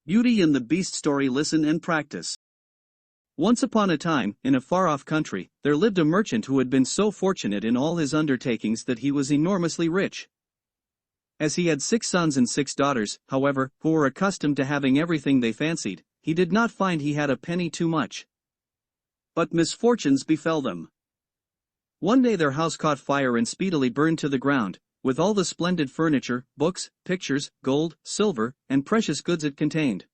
Beauty and the Beast story. Listen and practice. Once upon a time, in a far-off country, there lived a merchant who had been so fortunate in all his undertakings that he was enormously rich. As he had 6 sons and 6 daughters, however, who were accustomed to having everything they fancied, he did not find he had a penny too much. But misfortunes befell them. One day their house caught fire and speedily burned to the ground, with all the splendid furniture, books, pictures, gold, silver, and precious goods it contained.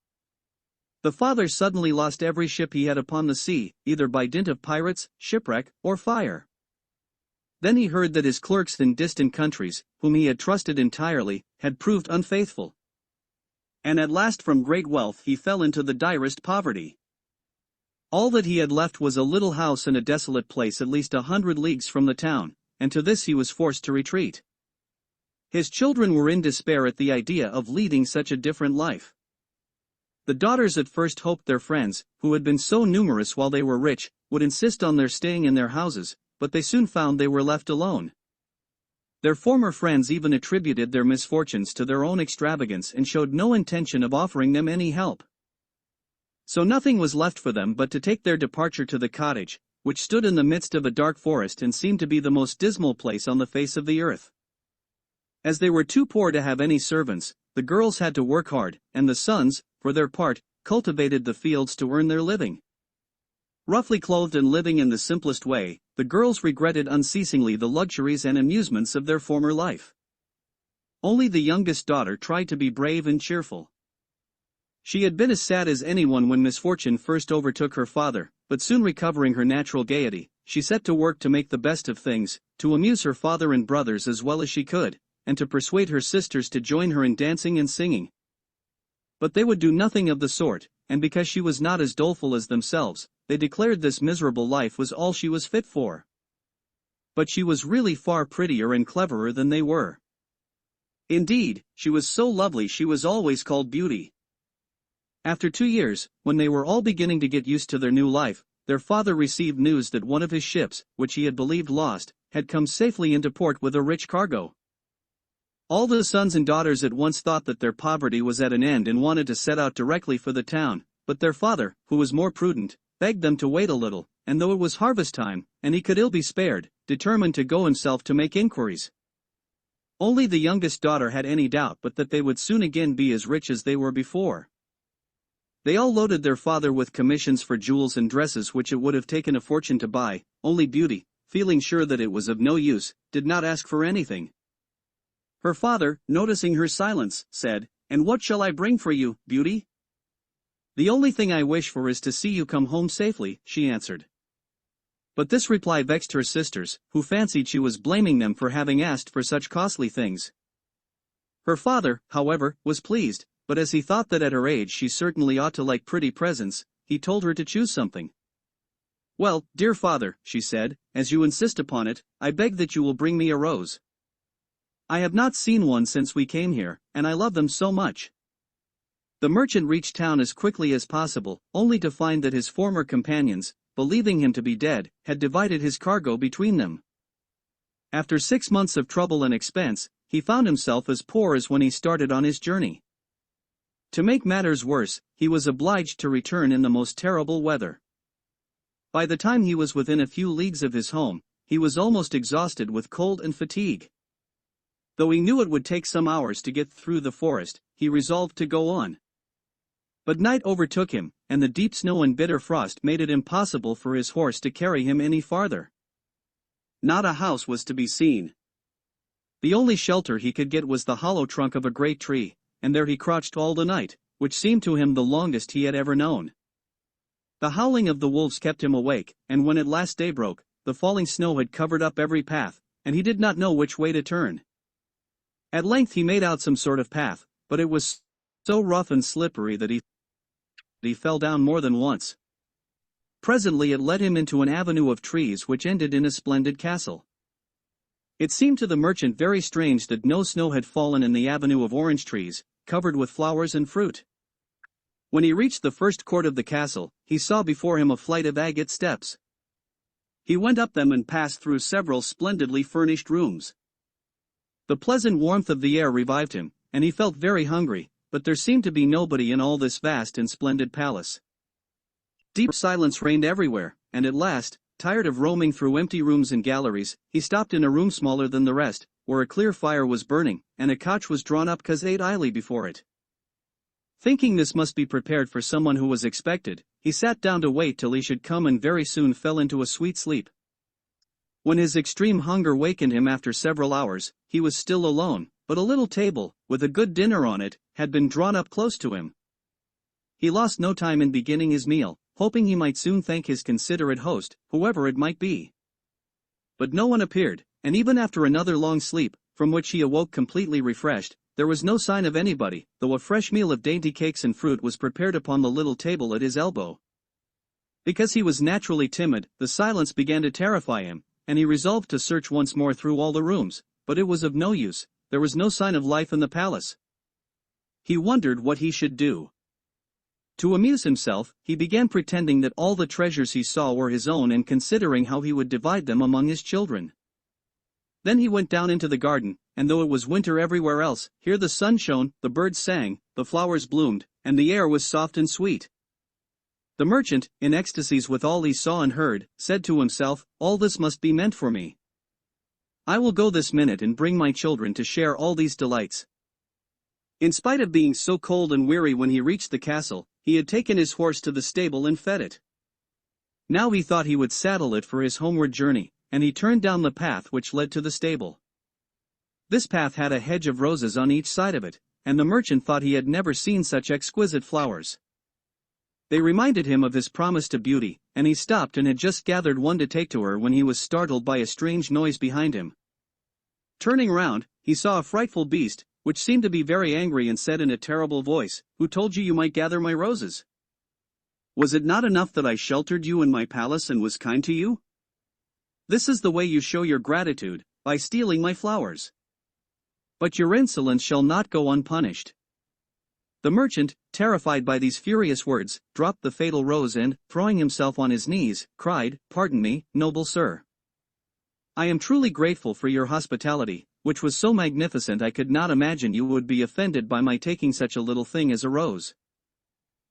The father suddenly lost every ship he had upon the sea, either by dint of pirates, shipwreck, or fire. Then he heard that his clerks in distant countries, whom he had trusted entirely, had proved unfaithful. And at last from great wealth he fell into the direst poverty. All that he had left was a little house in a desolate place at least 100 leagues from the town, and to this he was forced to retreat. His children were in despair at the idea of leading such a different life. The daughters at first hoped their friends, who had been so numerous while they were rich, would insist on their staying in their houses, but they soon found they were left alone. Their former friends even attributed their misfortunes to their own extravagance and showed no intention of offering them any help. So nothing was left for them but to take their departure to the cottage, which stood in the midst of a dark forest and seemed to be the most dismal place on the face of the earth. As they were too poor to have any servants, the girls had to work hard, and the sons, for their part, cultivated the fields to earn their living. Roughly clothed and living in the simplest way, the girls regretted unceasingly the luxuries and amusements of their former life. Only the youngest daughter tried to be brave and cheerful. She had been as sad as anyone when misfortune first overtook her father, but soon recovering her natural gaiety, she set to work to make the best of things, to amuse her father and brothers as well as she could, and to persuade her sisters to join her in dancing and singing. But they would do nothing of the sort, and because she was not as doleful as themselves, they declared this miserable life was all she was fit for. But she was really far prettier and cleverer than they were. Indeed, she was so lovely she was always called Beauty. After 2 years, when they were all beginning to get used to their new life, their father received news that one of his ships, which he had believed lost, had come safely into port with a rich cargo. All the sons and daughters at once thought that their poverty was at an end and wanted to set out directly for the town, but their father, who was more prudent, begged them to wait a little, and though it was harvest time, and he could ill be spared, determined to go himself to make inquiries. Only the youngest daughter had any doubt but that they would soon again be as rich as they were before. They all loaded their father with commissions for jewels and dresses which it would have taken a fortune to buy, only Beauty, feeling sure that it was of no use, did not ask for anything. Her father, noticing her silence, said, "And what shall I bring for you, Beauty?" "The only thing I wish for is to see you come home safely," she answered. But this reply vexed her sisters, who fancied she was blaming them for having asked for such costly things. Her father, however, was pleased, but as he thought that at her age she certainly ought to like pretty presents, he told her to choose something. "Well, dear father," she said, "as you insist upon it, I beg that you will bring me a rose. I have not seen one since we came here, and I love them so much." The merchant reached town as quickly as possible, only to find that his former companions, believing him to be dead, had divided his cargo between them. After 6 months of trouble and expense, he found himself as poor as when he started on his journey. To make matters worse, he was obliged to return in the most terrible weather. By the time he was within a few leagues of his home, he was almost exhausted with cold and fatigue. Though he knew it would take some hours to get through the forest, he resolved to go on. But night overtook him, and the deep snow and bitter frost made it impossible for his horse to carry him any farther. Not a house was to be seen. The only shelter he could get was the hollow trunk of a great tree, and there he crouched all the night, which seemed to him the longest he had ever known. The howling of the wolves kept him awake, and when at last day broke, the falling snow had covered up every path, and he did not know which way to turn. At length he made out some sort of path, but it was so rough and slippery that he fell down more than once. Presently it led him into an avenue of trees which ended in a splendid castle. It seemed to the merchant very strange that no snow had fallen in the avenue of orange trees, covered with flowers and fruit. When he reached the first court of the castle, he saw before him a flight of agate steps. He went up them and passed through several splendidly furnished rooms. The pleasant warmth of the air revived him, and he felt very hungry, but there seemed to be nobody in all this vast and splendid palace. Deep silence reigned everywhere, and at last, tired of roaming through empty rooms and galleries, he stopped in a room smaller than the rest, where a clear fire was burning, and a couch was drawn up idly before it. Thinking this must be prepared for someone who was expected, he sat down to wait till he should come and very soon fell into a sweet sleep. When his extreme hunger wakened him after several hours, he was still alone, but a little table, with a good dinner on it, had been drawn up close to him. He lost no time in beginning his meal, hoping he might soon thank his considerate host, whoever it might be. But no one appeared, and even after another long sleep, from which he awoke completely refreshed, there was no sign of anybody, though a fresh meal of dainty cakes and fruit was prepared upon the little table at his elbow. Because he was naturally timid, the silence began to terrify him, and he resolved to search once more through all the rooms, but it was of no use, there was no sign of life in the palace. He wondered what he should do. To amuse himself, he began pretending that all the treasures he saw were his own and considering how he would divide them among his children. Then he went down into the garden, and though it was winter everywhere else, here the sun shone, the birds sang, the flowers bloomed, and the air was soft and sweet. The merchant, in ecstasies with all he saw and heard, said to himself, "All this must be meant for me. I will go this minute and bring my children to share all these delights." In spite of being so cold and weary when he reached the castle, he had taken his horse to the stable and fed it. Now he thought he would saddle it for his homeward journey, and he turned down the path which led to the stable. This path had a hedge of roses on each side of it, and the merchant thought he had never seen such exquisite flowers. They reminded him of his promise to Beauty, and he stopped and had just gathered one to take to her when he was startled by a strange noise behind him. Turning round, he saw a frightful beast, which seemed to be very angry and said in a terrible voice, "Who told you might gather my roses? Was it not enough that I sheltered you in my palace and was kind to you? This is the way you show your gratitude, by stealing my flowers. But your insolence shall not go unpunished." The merchant, terrified by these furious words, dropped the fatal rose and, throwing himself on his knees, cried, "Pardon me, noble sir. I am truly grateful for your hospitality, which was so magnificent I could not imagine you would be offended by my taking such a little thing as a rose."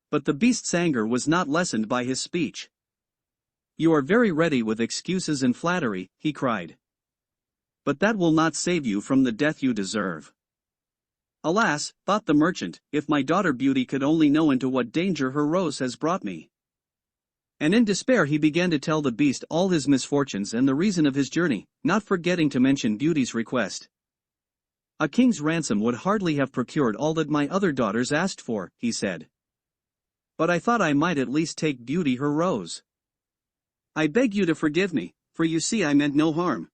But the beast's anger was not lessened by his speech. "You are very ready with excuses and flattery," he cried. "But that will not save you from the death you deserve." "Alas," thought the merchant, "if my daughter Beauty could only know into what danger her rose has brought me." And in despair he began to tell the beast all his misfortunes and the reason of his journey, not forgetting to mention Beauty's request. "A king's ransom would hardly have procured all that my other daughters asked for," he said. "But I thought I might at least take Beauty her rose. I beg you to forgive me, for you see I meant no harm."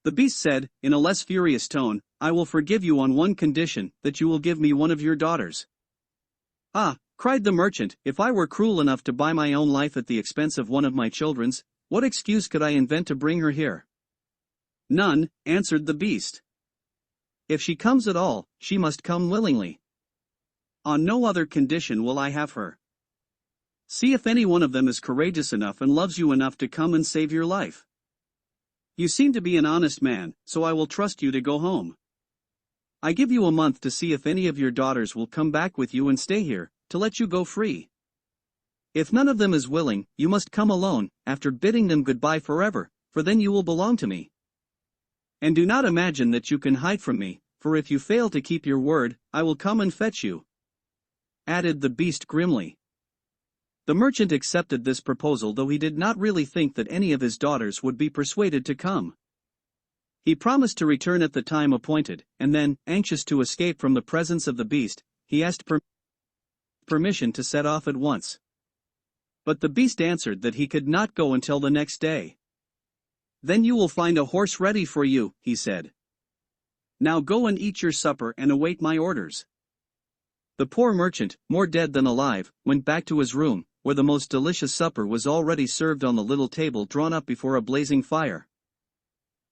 The beast said, in a less furious tone, "I will forgive you on one condition, that you will give me one of your daughters." "Ah," cried the merchant, "if I were cruel enough to buy my own life at the expense of one of my children's, what excuse could I invent to bring her here?" "None," answered the beast. "If she comes at all, she must come willingly. On no other condition will I have her. See if any one of them is courageous enough and loves you enough to come and save your life. You seem to be an honest man, so I will trust you to go home. I give you a month to see if any of your daughters will come back with you and stay here, to let you go free. If none of them is willing, you must come alone, after bidding them goodbye forever, for then you will belong to me. And do not imagine that you can hide from me, for if you fail to keep your word, I will come and fetch you," added the beast grimly. The merchant accepted this proposal, though he did not really think that any of his daughters would be persuaded to come. He promised to return at the time appointed, and then, anxious to escape from the presence of the beast, he asked permission to set off at once. But the beast answered that he could not go until the next day. "Then you will find a horse ready for you," he said. "Now go and eat your supper and await my orders." The poor merchant, more dead than alive, went back to his room, where the most delicious supper was already served on the little table drawn up before a blazing fire.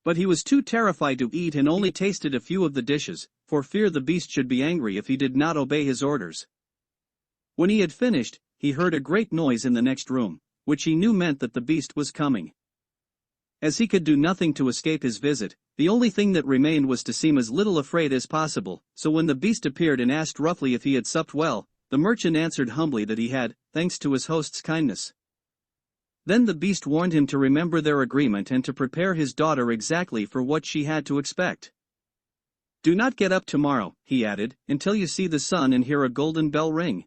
But he was too terrified to eat and only tasted a few of the dishes, for fear the beast should be angry if he did not obey his orders. When he had finished, he heard a great noise in the next room, which he knew meant that the beast was coming. As he could do nothing to escape his visit, the only thing that remained was to seem as little afraid as possible, so when the beast appeared and asked roughly if he had supped well, the merchant answered humbly that he had, thanks to his host's kindness. Then the beast warned him to remember their agreement and to prepare his daughter exactly for what she had to expect. "Do not get up tomorrow," he added, "until you see the sun and hear a golden bell ring.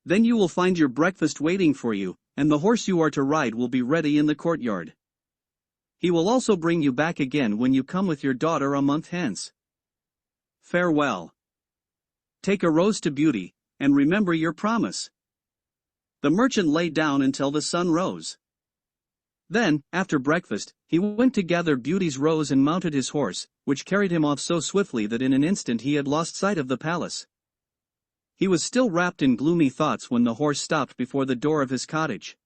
Then you will find your breakfast waiting for you, and the horse you are to ride will be ready in the courtyard. He will also bring you back again when you come with your daughter a month hence. Farewell. Take a rose to Beauty, and remember your promise." The merchant lay down until the sun rose. Then, after breakfast, he went to gather Beauty's rose and mounted his horse, which carried him off so swiftly that in an instant he had lost sight of the palace. He was still wrapped in gloomy thoughts when the horse stopped before the door of his cottage.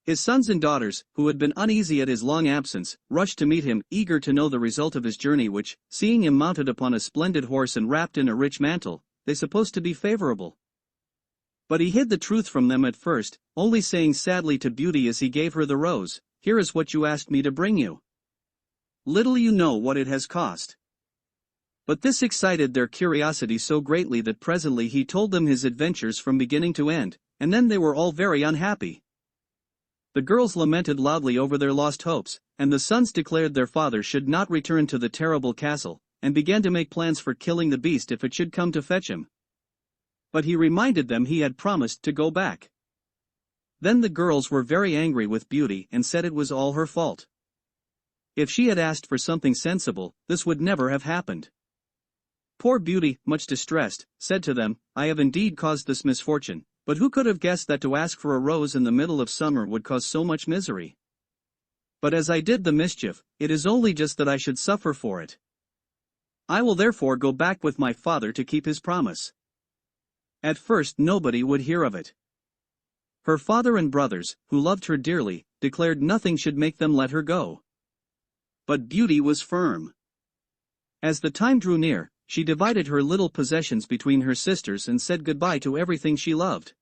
His sons and daughters, who had been uneasy at his long absence, rushed to meet him, eager to know the result of his journey which, seeing him mounted upon a splendid horse and wrapped in a rich mantle, they supposed to be favorable. But he hid the truth from them at first, only saying sadly to Beauty as he gave her the rose, "Here is what you asked me to bring you. Little you know what it has cost." But this excited their curiosity so greatly that presently he told them his adventures from beginning to end, and then they were all very unhappy. The girls lamented loudly over their lost hopes, and the sons declared their father should not return to the terrible castle, and began to make plans for killing the beast if it should come to fetch him. But he reminded them he had promised to go back. Then the girls were very angry with Beauty and said it was all her fault. If she had asked for something sensible, this would never have happened. Poor Beauty, much distressed, said to them, "I have indeed caused this misfortune, but who could have guessed that to ask for a rose in the middle of summer would cause so much misery? But as I did the mischief, it is only just that I should suffer for it. I will therefore go back with my father to keep his promise." At first nobody would hear of it. Her father and brothers, who loved her dearly, declared nothing should make them let her go. But Beauty was firm. As the time drew near, she divided her little possessions between her sisters and said goodbye to everything she loved.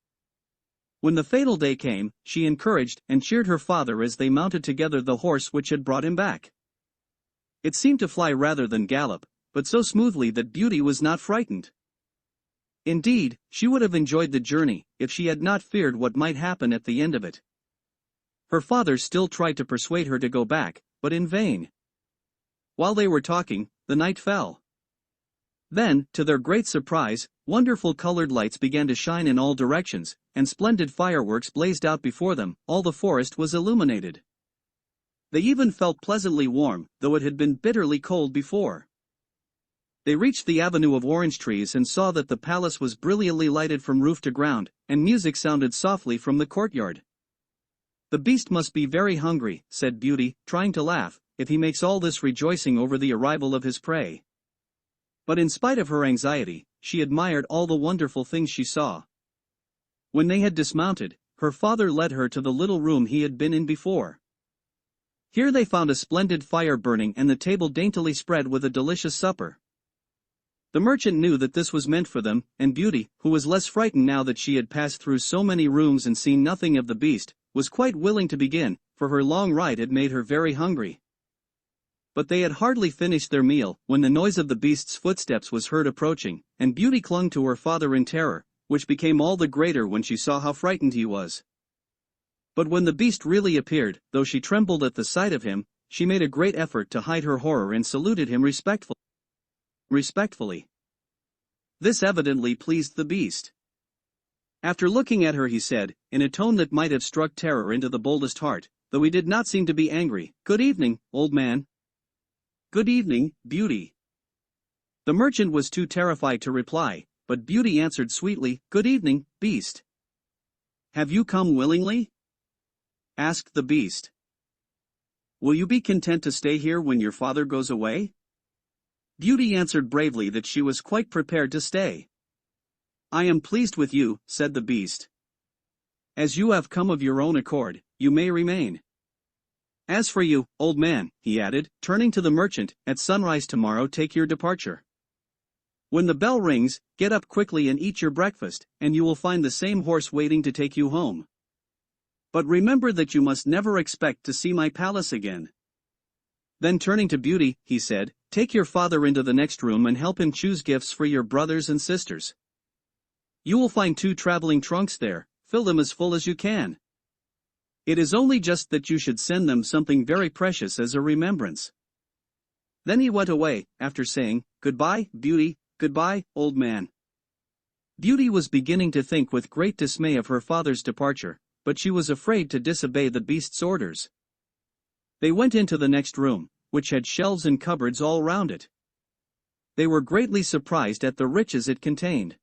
When the fatal day came, she encouraged and cheered her father as they mounted together the horse which had brought him back. It seemed to fly rather than gallop, but so smoothly that Beauty was not frightened. Indeed, she would have enjoyed the journey if she had not feared what might happen at the end of it. Her father still tried to persuade her to go back, but in vain. While they were talking, the night fell. Then, to their great surprise, wonderful colored lights began to shine in all directions, and splendid fireworks blazed out before them. All the forest was illuminated. They even felt pleasantly warm, though it had been bitterly cold before. They reached the avenue of orange trees and saw that the palace was brilliantly lighted from roof to ground, and music sounded softly from the courtyard. "The beast must be very hungry," said Beauty, trying to laugh, "if he makes all this rejoicing over the arrival of his prey." But in spite of her anxiety, she admired all the wonderful things she saw. When they had dismounted, her father led her to the little room he had been in before. Here they found a splendid fire burning and the table daintily spread with a delicious supper. The merchant knew that this was meant for them, and Beauty, who was less frightened now that she had passed through so many rooms and seen nothing of the beast, was quite willing to begin, for her long ride had made her very hungry. But they had hardly finished their meal when the noise of the beast's footsteps was heard approaching, and Beauty clung to her father in terror, which became all the greater when she saw how frightened he was. But when the beast really appeared, though she trembled at the sight of him, she made a great effort to hide her horror and saluted him respectfully. This evidently pleased the beast. After looking at her he said, in a tone that might have struck terror into the boldest heart, though he did not seem to be angry, "Good evening, old man." "Good evening, Beauty." The merchant was too terrified to reply, but Beauty answered sweetly, "Good evening, beast." "Have you come willingly?" asked the beast. "Will you be content to stay here when your father goes away?" Beauty answered bravely that she was quite prepared to stay. "I am pleased with you," said the beast. "As you have come of your own accord, you may remain. As for you, old man," he added, turning to the merchant, "at sunrise tomorrow take your departure. When the bell rings, get up quickly and eat your breakfast, and you will find the same horse waiting to take you home. But remember that you must never expect to see my palace again." Then turning to Beauty, he said, "Take your father into the next room and help him choose gifts for your brothers and sisters. You will find 2 traveling trunks there, fill them as full as you can. It is only just that you should send them something very precious as a remembrance." Then he went away, after saying, "Goodbye, Beauty, goodbye, old man." Beauty was beginning to think with great dismay of her father's departure, but she was afraid to disobey the beast's orders. They went into the next room, which had shelves and cupboards all round it. They were greatly surprised at the riches it contained.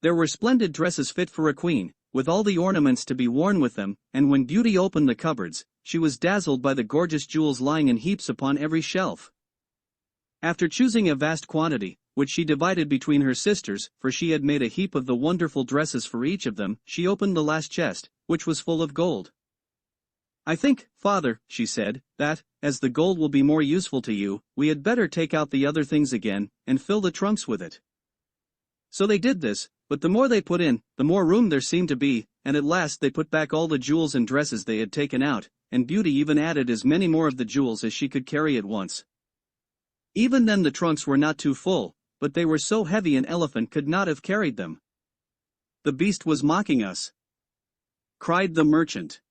There were splendid dresses fit for a queen, with all the ornaments to be worn with them, and when Beauty opened the cupboards, she was dazzled by the gorgeous jewels lying in heaps upon every shelf. After choosing a vast quantity, which she divided between her sisters, for she had made a heap of the wonderful dresses for each of them, she opened the last chest, which was full of gold. "I think, father," she said, "that, as the gold will be more useful to you, we had better take out the other things again, and fill the trunks with it." So they did this, but the more they put in, the more room there seemed to be, and at last they put back all the jewels and dresses they had taken out, and Beauty even added as many more of the jewels as she could carry at once. Even then the trunks were not too full, but they were so heavy an elephant could not have carried them. "The beast was mocking us," cried the merchant.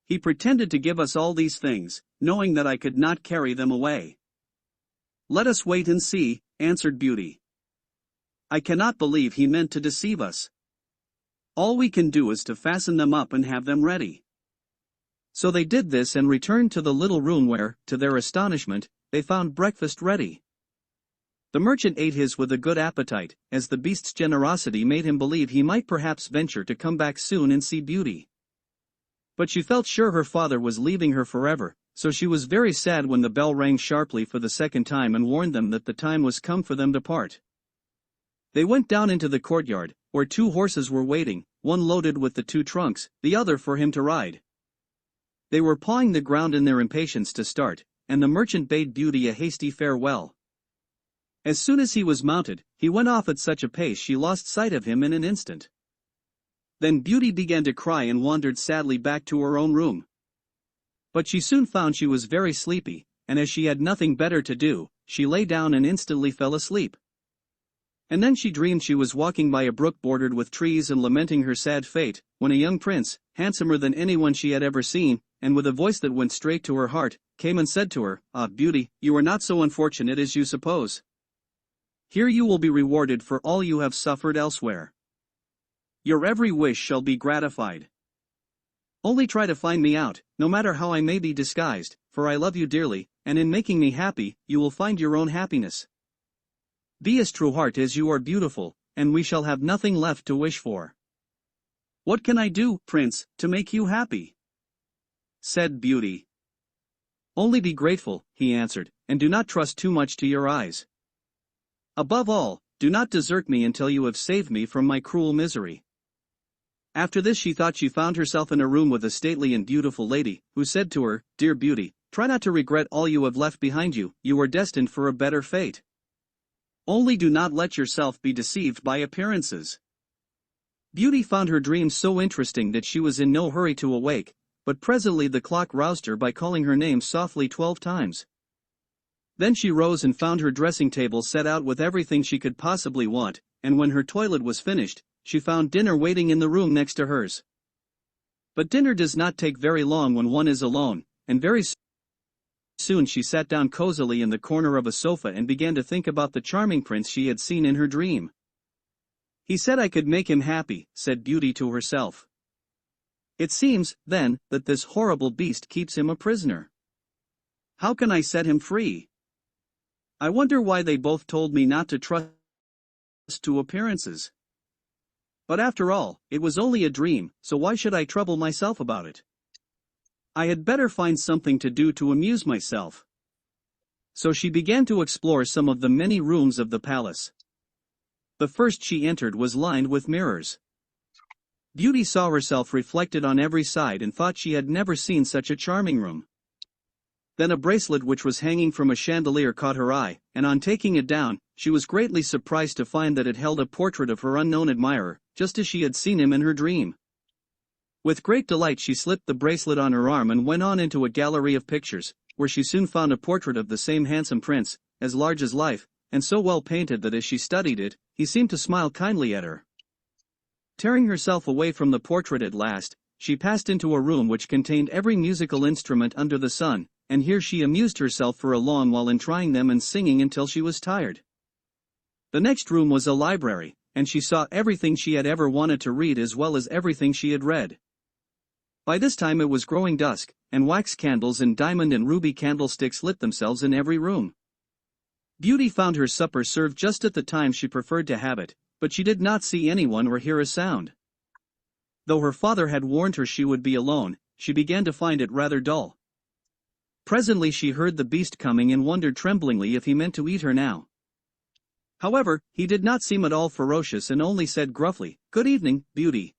"He pretended to give us all these things, knowing that I could not carry them away." "Let us wait and see," answered Beauty. "I cannot believe he meant to deceive us. All we can do is to fasten them up and have them ready." So they did this and returned to the little room where, to their astonishment, they found breakfast ready. The merchant ate his with a good appetite, as the beast's generosity made him believe he might perhaps venture to come back soon and see Beauty. But she felt sure her father was leaving her forever, so she was very sad when the bell rang sharply for the second time and warned them that the time was come for them to part. They went down into the courtyard, where 2 horses were waiting, one loaded with the 2 trunks, the other for him to ride. They were pawing the ground in their impatience to start, and the merchant bade Beauty a hasty farewell. As soon as he was mounted, he went off at such a pace she lost sight of him in an instant. Then Beauty began to cry and wandered sadly back to her own room. But she soon found she was very sleepy, and as she had nothing better to do, she lay down and instantly fell asleep. And then she dreamed she was walking by a brook bordered with trees and lamenting her sad fate, when a young prince, handsomer than anyone she had ever seen, and with a voice that went straight to her heart, came and said to her, "Ah, Beauty, you are not so unfortunate as you suppose. Here you will be rewarded for all you have suffered elsewhere. Your every wish shall be gratified. Only try to find me out, no matter how I may be disguised, for I love you dearly, and in making me happy, you will find your own happiness. Be as true heart as you are beautiful, and we shall have nothing left to wish for." "What can I do, Prince, to make you happy?" said Beauty. "Only be grateful," he answered, "and do not trust too much to your eyes. Above all, do not desert me until you have saved me from my cruel misery." After this she thought she found herself in a room with a stately and beautiful lady, who said to her, "Dear Beauty, try not to regret all you have left behind you, you are destined for a better fate. Only do not let yourself be deceived by appearances." Beauty found her dream so interesting that she was in no hurry to awake, but presently the clock roused her by calling her name softly 12 times. Then she rose and found her dressing table set out with everything she could possibly want, and when her toilet was finished, she found dinner waiting in the room next to hers. But dinner does not take very long when one is alone, and very soon she sat down cozily in the corner of a sofa and began to think about the charming prince she had seen in her dream. "He said I could make him happy," said Beauty to herself. "It seems, then, that this horrible beast keeps him a prisoner. How can I set him free? I wonder why they both told me not to trust to appearances. But after all, it was only a dream, so why should I trouble myself about it? I had better find something to do to amuse myself." So she began to explore some of the many rooms of the palace. The first she entered was lined with mirrors. Beauty saw herself reflected on every side and thought she had never seen such a charming room. Then a bracelet which was hanging from a chandelier caught her eye, and on taking it down, she was greatly surprised to find that it held a portrait of her unknown admirer, just as she had seen him in her dream. With great delight she slipped the bracelet on her arm and went on into a gallery of pictures, where she soon found a portrait of the same handsome prince, as large as life, and so well painted that as she studied it, he seemed to smile kindly at her. Tearing herself away from the portrait at last, she passed into a room which contained every musical instrument under the sun, and here she amused herself for a long while in trying them and singing until she was tired. The next room was a library, and she saw everything she had ever wanted to read as well as everything she had read. By this time it was growing dusk, and wax candles and diamond and ruby candlesticks lit themselves in every room. Beauty found her supper served just at the time she preferred to have it, but she did not see anyone or hear a sound. Though her father had warned her she would be alone, she began to find it rather dull. Presently she heard the beast coming and wondered tremblingly if he meant to eat her now. However, he did not seem at all ferocious and only said gruffly, "Good evening, Beauty."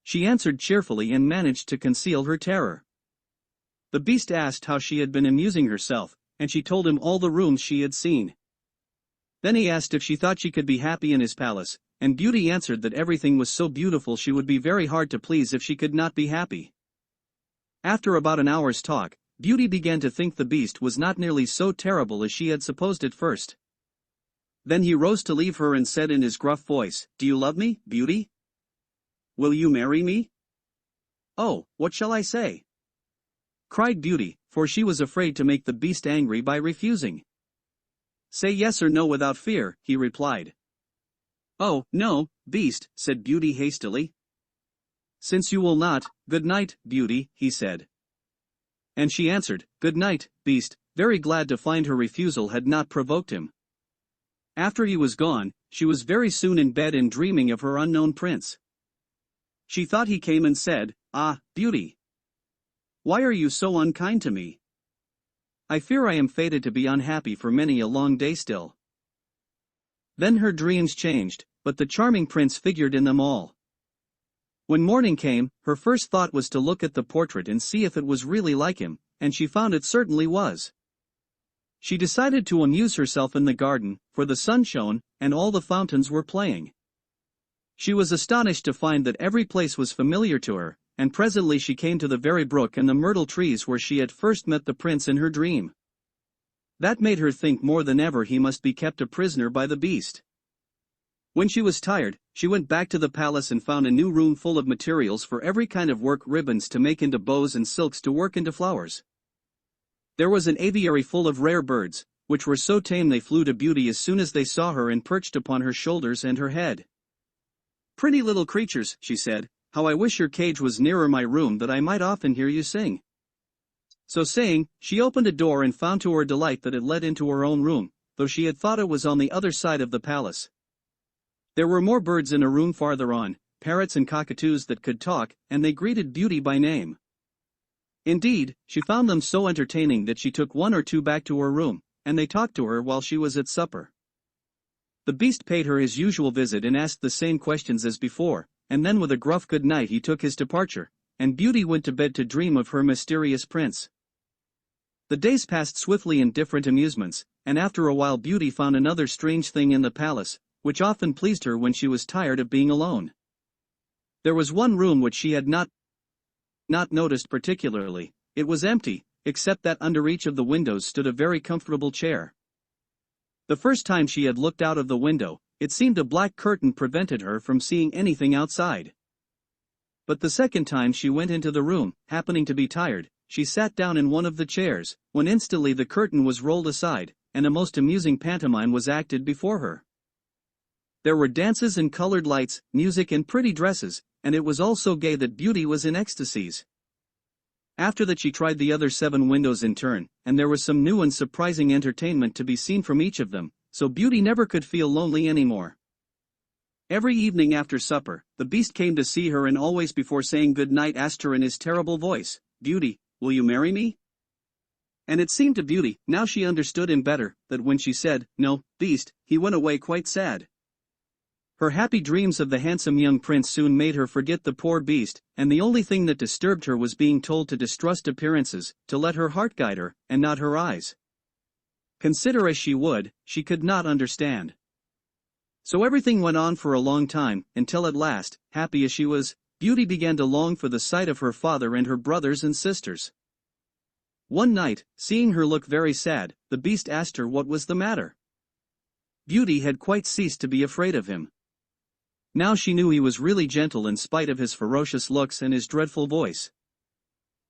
She answered cheerfully and managed to conceal her terror. The beast asked how she had been amusing herself, and she told him all the rooms she had seen. Then he asked if she thought she could be happy in his palace, and Beauty answered that everything was so beautiful she would be very hard to please if she could not be happy. After about an hour's talk, Beauty began to think the beast was not nearly so terrible as she had supposed at first. Then he rose to leave her and said in his gruff voice, "Do you love me, Beauty? Will you marry me?" "Oh, what shall I say?" cried Beauty, for she was afraid to make the beast angry by refusing. "Say yes or no without fear," he replied. "Oh, no, beast," said Beauty hastily. "Since you will not, good night, Beauty," he said. And she answered, "Good night, beast," very glad to find her refusal had not provoked him. After he was gone, she was very soon in bed and dreaming of her unknown prince. She thought he came and said, "Ah, Beauty, why are you so unkind to me? I fear I am fated to be unhappy for many a long day still." Then her dreams changed, but the charming prince figured in them all. When morning came, her first thought was to look at the portrait and see if it was really like him, and she found it certainly was. She decided to amuse herself in the garden, for the sun shone, and all the fountains were playing. She was astonished to find that every place was familiar to her, and presently she came to the very brook and the myrtle trees where she had first met the prince in her dream. That made her think more than ever he must be kept a prisoner by the beast. When she was tired, she went back to the palace and found a new room full of materials for every kind of work, ribbons to make into bows and silks to work into flowers. There was an aviary full of rare birds, which were so tame they flew to Beauty as soon as they saw her and perched upon her shoulders and her head. "Pretty little creatures," she said, "how I wish your cage was nearer my room that I might often hear you sing." So saying, she opened a door and found to her delight that it led into her own room, though she had thought it was on the other side of the palace. There were more birds in a room farther on, parrots and cockatoos that could talk, and they greeted Beauty by name. Indeed, she found them so entertaining that she took one or two back to her room, and they talked to her while she was at supper. The beast paid her his usual visit and asked the same questions as before, and then with a gruff good night he took his departure, and Beauty went to bed to dream of her mysterious prince. The days passed swiftly in different amusements, and after a while Beauty found another strange thing in the palace, which often pleased her when she was tired of being alone. There was one room which she had not noticed particularly. It was empty, except that under each of the windows stood a very comfortable chair. The first time she had looked out of the window, it seemed a black curtain prevented her from seeing anything outside. But the second time she went into the room, happening to be tired, she sat down in one of the chairs, when instantly the curtain was rolled aside, and a most amusing pantomime was acted before her. There were dances and colored lights, music and pretty dresses, and it was all so gay that Beauty was in ecstasies. After that she tried the other 7 windows in turn, and there was some new and surprising entertainment to be seen from each of them, so Beauty never could feel lonely anymore. Every evening after supper, the beast came to see her and always before saying good night asked her in his terrible voice, "Beauty, will you marry me?" And it seemed to Beauty, now she understood him better, that when she said, "No, beast," he went away quite sad. Her happy dreams of the handsome young prince soon made her forget the poor beast, and the only thing that disturbed her was being told to distrust appearances, to let her heart guide her, and not her eyes. Consider as she would, she could not understand. So everything went on for a long time, until at last, happy as she was, Beauty began to long for the sight of her father and her brothers and sisters. One night, seeing her look very sad, the Beast asked her what was the matter. Beauty had quite ceased to be afraid of him. Now she knew he was really gentle in spite of his ferocious looks and his dreadful voice.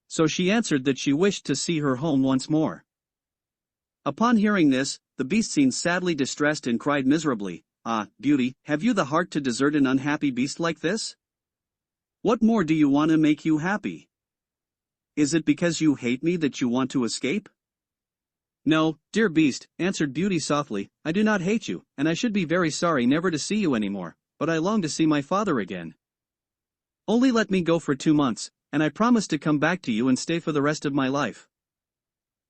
So she answered that she wished to see her home once more. Upon hearing this, the Beast seemed sadly distressed and cried miserably, "Ah, Beauty, have you the heart to desert an unhappy beast like this? What more do you want to make you happy? Is it because you hate me that you want to escape?" "No, dear Beast," answered Beauty softly, "I do not hate you, and I should be very sorry never to see you anymore, but I long to see my father again. Only let me go for 2 months, and I promise to come back to you and stay for the rest of my life."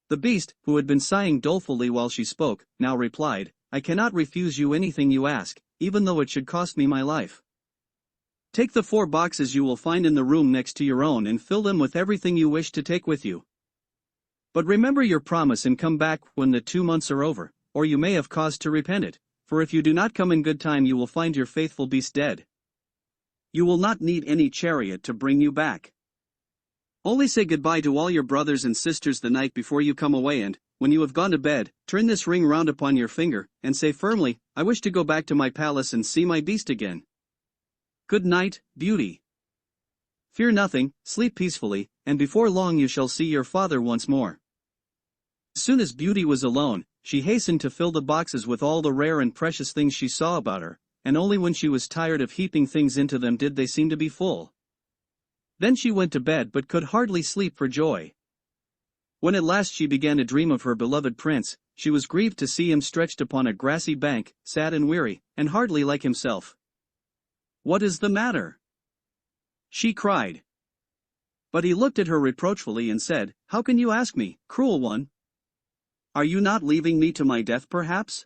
The Beast, who had been sighing dolefully while she spoke, now replied, "I cannot refuse you anything you ask, even though it should cost me my life. Take the 4 boxes you will find in the room next to your own and fill them with everything you wish to take with you. But remember your promise and come back when the 2 months are over, or you may have cause to repent it, for if you do not come in good time you will find your faithful beast dead. You will not need any chariot to bring you back. Only say goodbye to all your brothers and sisters the night before you come away and, when you have gone to bed, turn this ring round upon your finger, and say firmly, 'I wish to go back to my palace and see my beast again.' Good night, Beauty. Fear nothing, sleep peacefully, and before long you shall see your father once more." As soon as Beauty was alone, she hastened to fill the boxes with all the rare and precious things she saw about her, and only when she was tired of heaping things into them did they seem to be full. Then she went to bed but could hardly sleep for joy. When at last she began to dream of her beloved prince, she was grieved to see him stretched upon a grassy bank, sad and weary, and hardly like himself. "What is the matter?" she cried. But he looked at her reproachfully and said, "How can you ask me, cruel one? Are you not leaving me to my death perhaps?"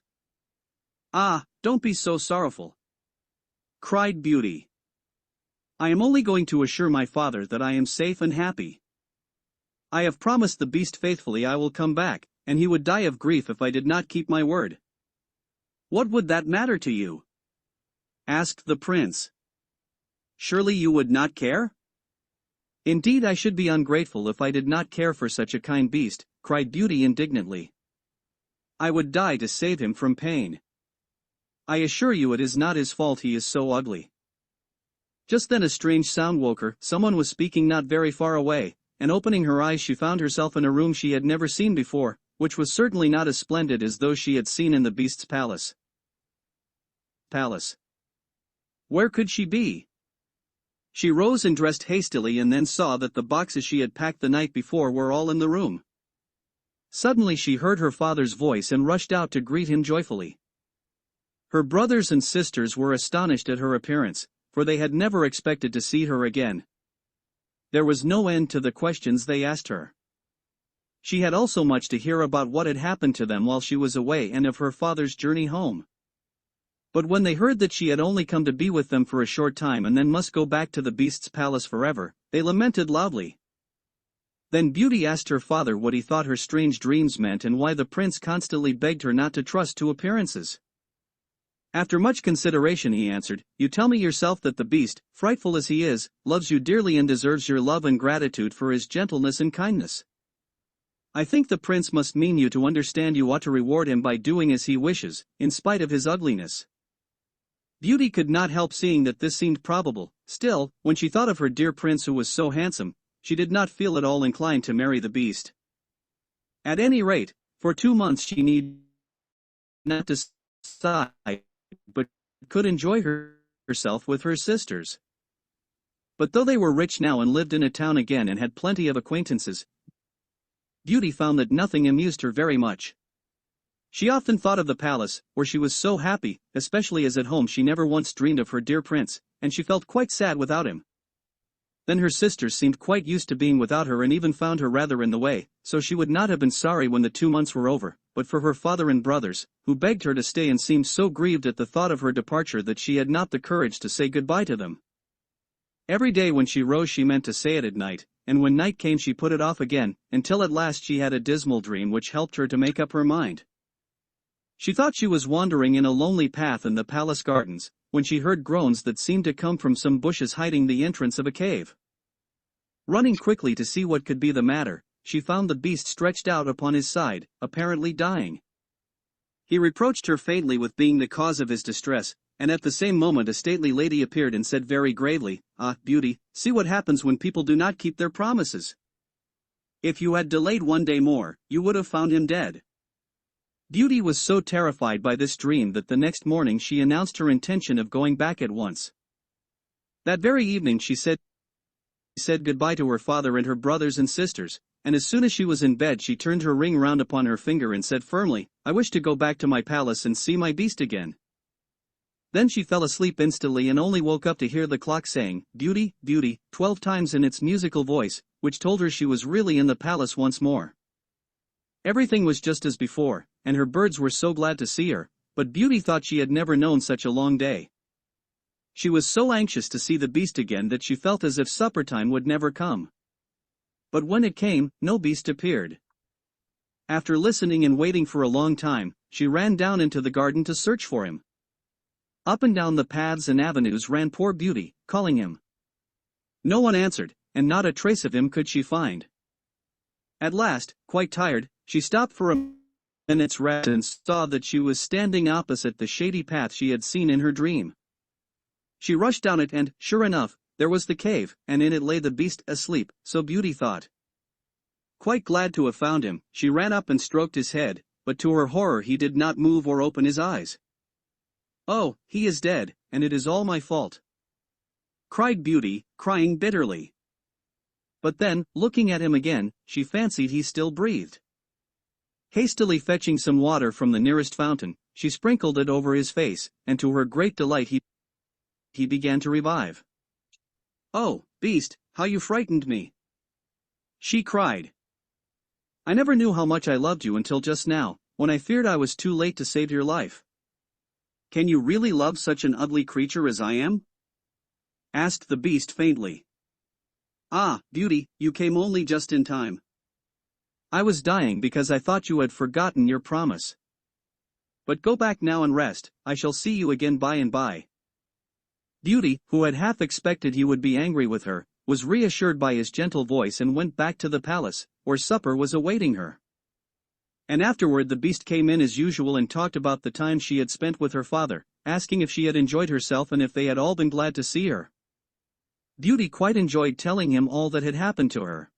"Ah, don't be so sorrowful," cried Beauty. "I am only going to assure my father that I am safe and happy. I have promised the beast faithfully I will come back, and he would die of grief if I did not keep my word." "What would that matter to you?" asked the prince. "Surely you would not care?" "Indeed I should be ungrateful if I did not care for such a kind beast," cried Beauty indignantly. "I would die to save him from pain. I assure you it is not his fault he is so ugly." Just then a strange sound woke her. Someone was speaking not very far away, and opening her eyes she found herself in a room she had never seen before, which was certainly not as splendid as those she had seen in the beast's palace. Where could she be? She rose and dressed hastily and then saw that the boxes she had packed the night before were all in the room. Suddenly she heard her father's voice and rushed out to greet him joyfully. Her brothers and sisters were astonished at her appearance, for they had never expected to see her again. There was no end to the questions they asked her. She had also much to hear about what had happened to them while she was away and of her father's journey home. But when they heard that she had only come to be with them for a short time and then must go back to the beast's palace forever, they lamented loudly. Then Beauty asked her father what he thought her strange dreams meant and why the prince constantly begged her not to trust to appearances. After much consideration he answered, "You tell me yourself that the beast, frightful as he is, loves you dearly and deserves your love and gratitude for his gentleness and kindness. I think the prince must mean you to understand you ought to reward him by doing as he wishes, in spite of his ugliness." Beauty could not help seeing that this seemed probable. Still, when she thought of her dear prince who was so handsome, she did not feel at all inclined to marry the beast. At any rate, for 2 months she need not decide, but could enjoy herself with her sisters. But though they were rich now and lived in a town again and had plenty of acquaintances, Beauty found that nothing amused her very much. She often thought of the palace, where she was so happy, especially as at home she never once dreamed of her dear prince, and she felt quite sad without him. Then her sisters seemed quite used to being without her and even found her rather in the way, so she would not have been sorry when the 2 months were over, but for her father and brothers, who begged her to stay and seemed so grieved at the thought of her departure that she had not the courage to say goodbye to them. Every day when she rose she meant to say it at night, and when night came she put it off again, until at last she had a dismal dream which helped her to make up her mind. She thought she was wandering in a lonely path in the palace gardens, when she heard groans that seemed to come from some bushes hiding the entrance of a cave. Running quickly to see what could be the matter, she found the beast stretched out upon his side, apparently dying. He reproached her faintly with being the cause of his distress, and at the same moment a stately lady appeared and said very gravely, "Ah, Beauty, see what happens when people do not keep their promises. If you had delayed one day more, you would have found him dead." Beauty was so terrified by this dream that the next morning she announced her intention of going back at once. That very evening she said goodbye to her father and her brothers and sisters, and as soon as she was in bed she turned her ring round upon her finger and said firmly, "I wish to go back to my palace and see my beast again." Then she fell asleep instantly and only woke up to hear the clock saying, "Beauty, Beauty," 12 times in its musical voice, which told her she was really in the palace once more. Everything was just as before, and her birds were so glad to see her, but Beauty thought she had never known such a long day. She was so anxious to see the beast again that she felt as if supper time would never come. But when it came, no beast appeared. After listening and waiting for a long time, she ran down into the garden to search for him. Up and down the paths and avenues ran poor Beauty, calling him. No one answered, and not a trace of him could she find. At last, quite tired, she stopped for a minute's rest and saw that she was standing opposite the shady path she had seen in her dream. She rushed down it and, sure enough, there was the cave, and in it lay the beast asleep, so Beauty thought. Quite glad to have found him, she ran up and stroked his head, but to her horror he did not move or open his eyes. "Oh, he is dead, and it is all my fault," cried Beauty, crying bitterly. But then, looking at him again, she fancied he still breathed. Hastily fetching some water from the nearest fountain, she sprinkled it over his face, and to her great delight he began to revive. "Oh, beast, how you frightened me!" she cried. "I never knew how much I loved you until just now, when I feared I was too late to save your life." "Can you really love such an ugly creature as I am?" asked the beast faintly. "Ah, Beauty, you came only just in time. I was dying because I thought you had forgotten your promise. But go back now and rest, I shall see you again by and by." Beauty, who had half expected he would be angry with her, was reassured by his gentle voice and went back to the palace, where supper was awaiting her. And afterward the beast came in as usual and talked about the time she had spent with her father, asking if she had enjoyed herself and if they had all been glad to see her. Beauty quite enjoyed telling him all that had happened to her.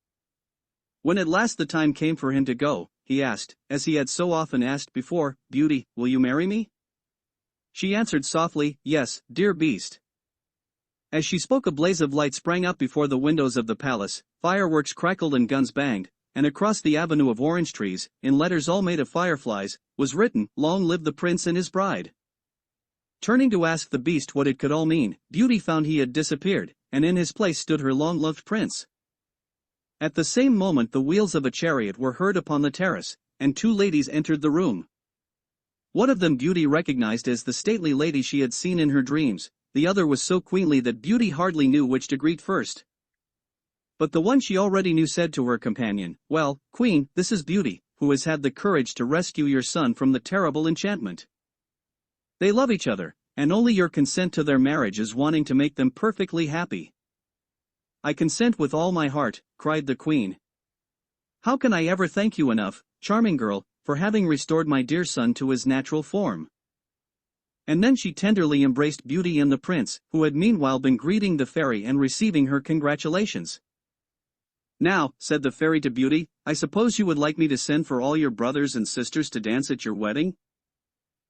When at last the time came for him to go, he asked, as he had so often asked before, "Beauty, will you marry me?" She answered softly, "Yes, dear beast." As she spoke a blaze of light sprang up before the windows of the palace, fireworks crackled and guns banged, and across the avenue of orange trees, in letters all made of fireflies, was written, "Long live the prince and his bride." Turning to ask the beast what it could all mean, Beauty found he had disappeared, and in his place stood her long-loved prince. At the same moment the wheels of a chariot were heard upon the terrace, and 2 ladies entered the room. One of them Beauty recognized as the stately lady she had seen in her dreams, the other was so queenly that Beauty hardly knew which to greet first. But the one she already knew said to her companion, "Well, Queen, this is Beauty, who has had the courage to rescue your son from the terrible enchantment. They love each other, and only your consent to their marriage is wanting to make them perfectly happy." "I consent with all my heart," cried the queen. "How can I ever thank you enough, charming girl, for having restored my dear son to his natural form?" And then she tenderly embraced Beauty and the prince, who had meanwhile been greeting the fairy and receiving her congratulations. "Now," said the fairy to Beauty, "I suppose you would like me to send for all your brothers and sisters to dance at your wedding?"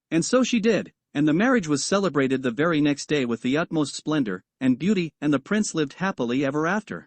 And so she did, and the marriage was celebrated the very next day with the utmost splendor, and Beauty and the prince lived happily ever after.